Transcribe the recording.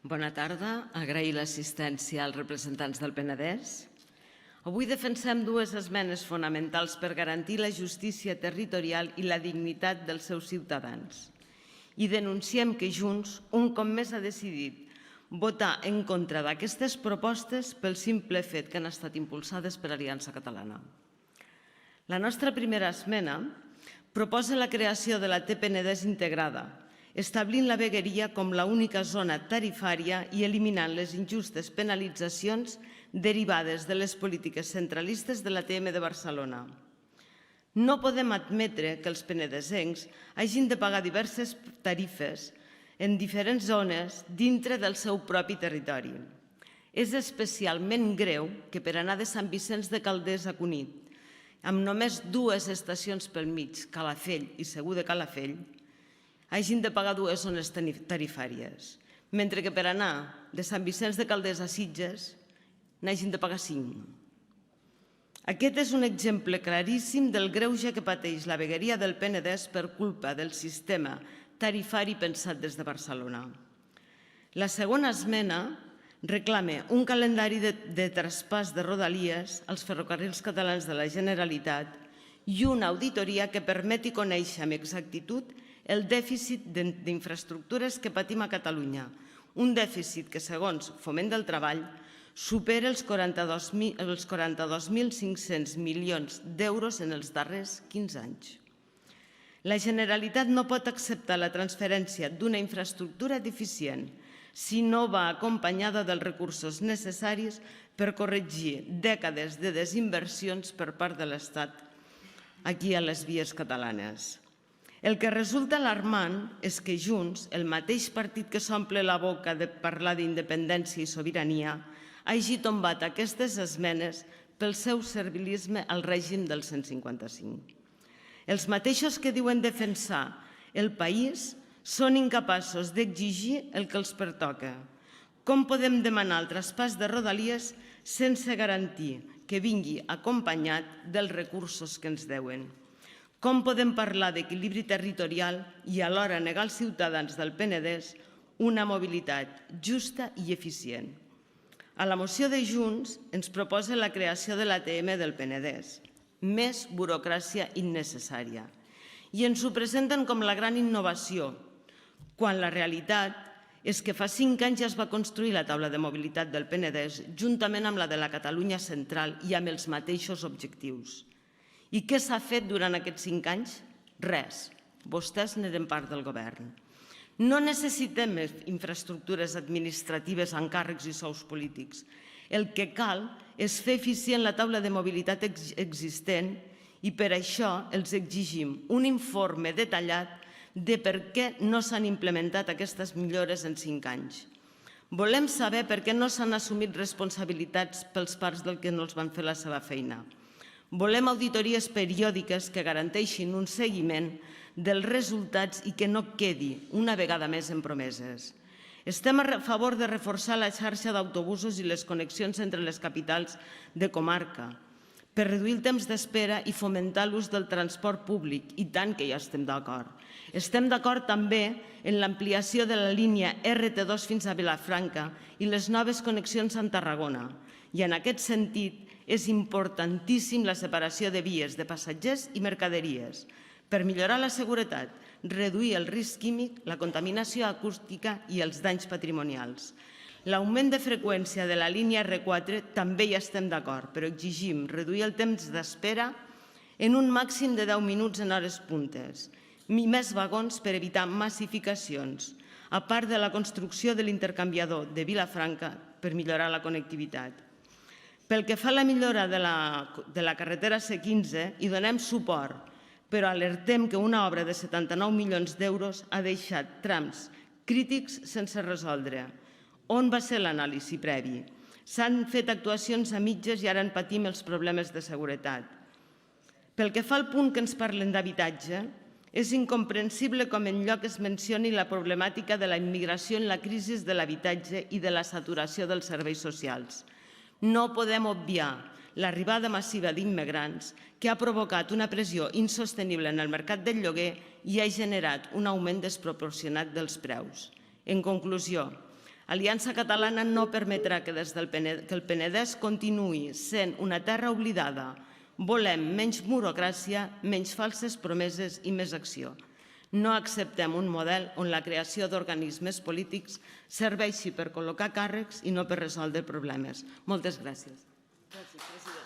Bona tarda. Agrair l'assistència als representants del Penedès. Avui defensem dues esmenes fonamentals per garantir la justícia territorial i la dignitat dels seus ciutadans. I denunciem que Junts, un cop més, ha decidit votar en contra d'aquestes propostes pel simple fet que han estat impulsades per Aliança Catalana. La nostra primera esmena proposa la creació de la T-Penedès integrada, establint la vegueria com l'única zona tarifària i eliminant les injustes penalitzacions derivades de les polítiques centralistes de l'ATM de Barcelona. No podem admetre que els penedesencs hagin de pagar diverses tarifes en diferents zones dintre del seu propi territori. És especialment greu que per anar de Sant Vicenç de Calders a Cunit, amb només dues estacions pel mig, Calafell i Segur de Calafell, hagin de pagar dues zones tarifàries, mentre que per anar de Sant Vicenç de Calders a Sitges n'hagin de pagar 5. Aquest és un exemple claríssim del greuge que pateix la vegueria del Penedès per culpa del sistema tarifari pensat des de Barcelona. La segona esmena reclama un calendari de traspàs de rodalies als ferrocarrils catalans de la Generalitat i una auditoria que permeti conèixer amb exactitud el dèficit d'infraestructures que patim a Catalunya, un dèficit que, segons Foment del Treball, supera els 42.500 milions d'euros en els darrers 15 anys. La Generalitat no pot acceptar la transferència d'una infraestructura deficient si no va acompanyada dels recursos necessaris per corregir dècades de desinversions per part de l'Estat aquí a les vies catalanes. El que resulta alarmant és que Junts, el mateix partit que s'omple la boca de parlar d'independència i sobirania, hagi tombat aquestes esmenes pel seu servilisme al règim del 155. Els mateixos que diuen defensar el país són incapaços d'exigir el que els pertoca. Com podem demanar el traspàs de rodalies sense garantir que vingui acompanyat dels recursos que ens deuen? Com podem parlar d'equilibri territorial i alhora negar als ciutadans del Penedès una mobilitat justa i eficient? A la moció de Junts ens proposa la creació de l'ATM del Penedès, més burocràcia innecessària, i ens ho presenten com la gran innovació, quan la realitat és que fa 5 anys ja es va construir la taula de mobilitat del Penedès juntament amb la de la Catalunya central i amb els mateixos objectius. I què s'ha fet durant aquests 5 anys? Res. Vostès n'eren part del govern. No necessitem més infraestructures administratives amb càrrecs i sous polítics. El que cal és fer eficient la taula de mobilitat existent i per això els exigim un informe detallat de per què no s'han implementat aquestes millores en 5 anys. Volem saber per què no s'han assumit responsabilitats pels parts del que no els van fer la seva feina. Volem auditories periòdiques que garanteixin un seguiment dels resultats i que no quedi una vegada més en promeses. Estem a favor de reforçar la xarxa d'autobusos i les connexions entre les capitals de comarca per reduir el temps d'espera i fomentar l'ús del transport públic, i tant que ja estem d'acord. Estem d'acord també en l'ampliació de la línia RT2 fins a Vilafranca i les noves connexions amb Tarragona. I en aquest sentit és importantíssim la separació de vies de passatgers i mercaderies per millorar la seguretat, reduir el risc químic, la contaminació acústica i els danys patrimonials. L'augment de freqüència de la línia R4 també hi estem d'acord, però exigim reduir el temps d'espera en un màxim de 10 minuts en hores puntes i més vagons per evitar massificacions, a part de la construcció de l'intercanviador de Vilafranca per millorar la connectivitat. Pel que fa a la millora de la carretera C15, hi donem suport, però alertem que una obra de 79 milions d'euros ha deixat trams crítics sense resoldre. On va ser l'anàlisi previ? S'han fet actuacions a mitges i ara en patim els problemes de seguretat. Pel que fa al punt que ens parlen d'habitatge, és incomprensible com enlloc es mencioni la problemàtica de la immigració en la crisi de l'habitatge i de la saturació dels serveis socials. No podem obviar l'arribada massiva d'immigrants que ha provocat una pressió insostenible en el mercat del lloguer i ha generat un augment desproporcionat dels preus. En conclusió, Aliança Catalana no permetrà que el Penedès continuï sent una terra oblidada. Volem menys burocràcia, menys falses promeses i més acció. No acceptem un model on la creació d'organismes polítics serveixi per col·locar càrrecs i no per resoldre problemes. Moltes gràcies. Gràcies, president.